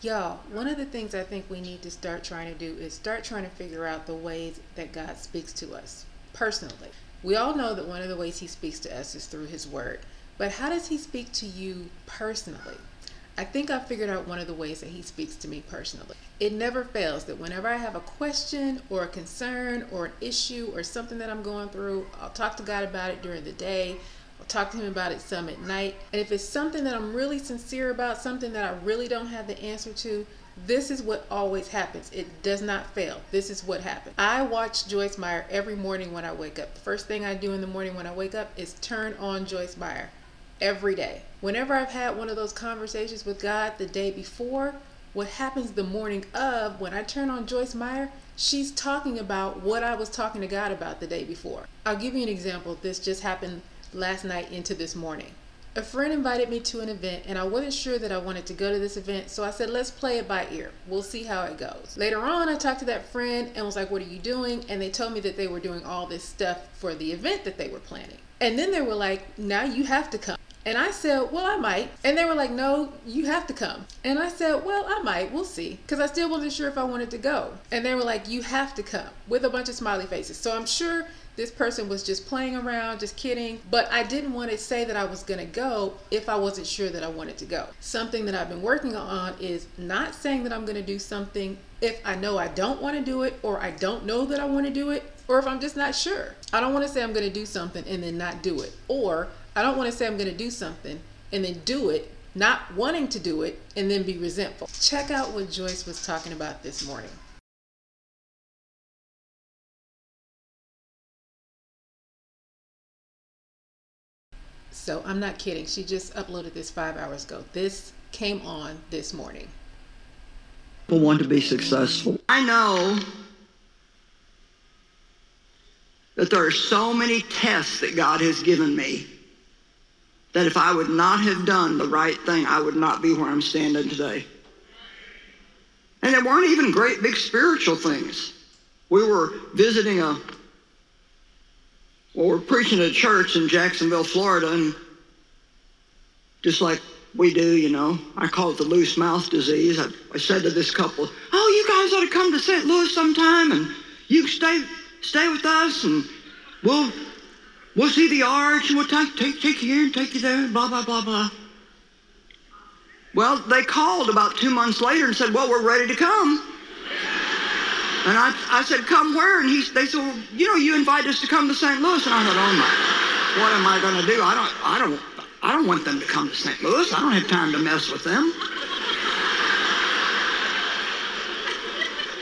Y'all, one of the things I think we need to start trying to do is start trying to figure out the ways that God speaks to us personally. We all know that one of the ways He speaks to us is through His Word. But how does He speak to you personally? I think I figured out one of the ways that He speaks to me personally. It never fails that whenever I have a question or a concern or an issue or something that I'm going through, I'll talk to God about it during the day. I'll talk to Him about it some at night. And if it's something that I'm really sincere about, something that I really don't have the answer to, this is what always happens. It does not fail. This is what happens. I watch Joyce Meyer every morning when I wake up. The first thing I do in the morning when I wake up is turn on Joyce Meyer every day. Whenever I've had one of those conversations with God the day before, what happens the morning of, when I turn on Joyce Meyer, she's talking about what I was talking to God about the day before. I'll give you an example. This just happened last night into this morning. A friend invited me to an event and I wasn't sure that I wanted to go to this event, so I said, let's play it by ear. We'll see how it goes. Later on, I talked to that friend and was like, what are you doing? And they told me that they were doing all this stuff for the event that they were planning. And then they were like, now you have to come. And I said, well, I might. And they were like, no, you have to come. And I said, well, I might. We'll see. Because I still wasn't sure if I wanted to go. And they were like, you have to come, with a bunch of smiley faces. So I'm sure this person was just playing around, just kidding. But I didn't want to say that I was going to go if I wasn't sure that I wanted to go. Something that I've been working on is not saying that I'm going to do something if I know I don't want to do it, or I don't know that I want to do it, or if I'm just not sure. I don't want to say I'm going to do something and then not do it. Or I don't want to say I'm going to do something and then do it, not wanting to do it, and then be resentful. Check out what Joyce was talking about this morning. So I'm not kidding. She just uploaded this 5 hours ago. This came on this morning. People want to be successful. I know that there are so many tests that God has given me that if I would not have done the right thing, I would not be where I'm standing today. And they weren't even great big spiritual things. We were visiting we're preaching at a church in Jacksonville, Florida, and just like we do, you know, I call it the loose mouth disease. I said to this couple, oh, you guys ought to come to St. Louis sometime, and you stay with us, and we'll see the arch, and we'll take you here and take you there, blah, blah, blah, blah. Well, they called about 2 months later and said, well, we're ready to come. And I said, come where? And they said, well, you know, you invite us to come to St. Louis. And I thought, oh my, what am I going to do? I don't want them to come to St. Louis. I don't have time to mess with them.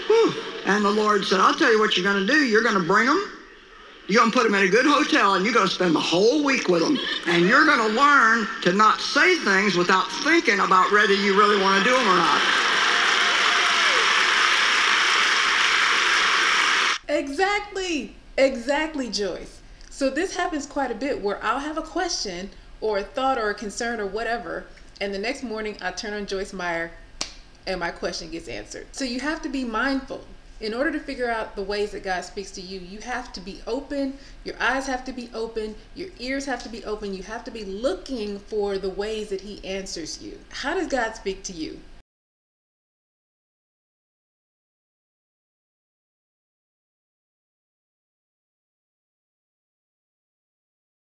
Whew. And the Lord said, I'll tell you what you're going to do. You're going to bring them. You're going to put them in a good hotel, and you're going to spend the whole week with them. And you're going to learn to not say things without thinking about whether you really want to do them or not. Exactly, Joyce. So this happens quite a bit where I'll have a question or a thought or a concern or whatever, and the next morning I turn on Joyce Meyer and my question gets answered. So you have to be mindful. In order to figure out the ways that God speaks to you, you have to be open, your eyes have to be open, your ears have to be open, you have to be looking for the ways that He answers you. How does God speak to you?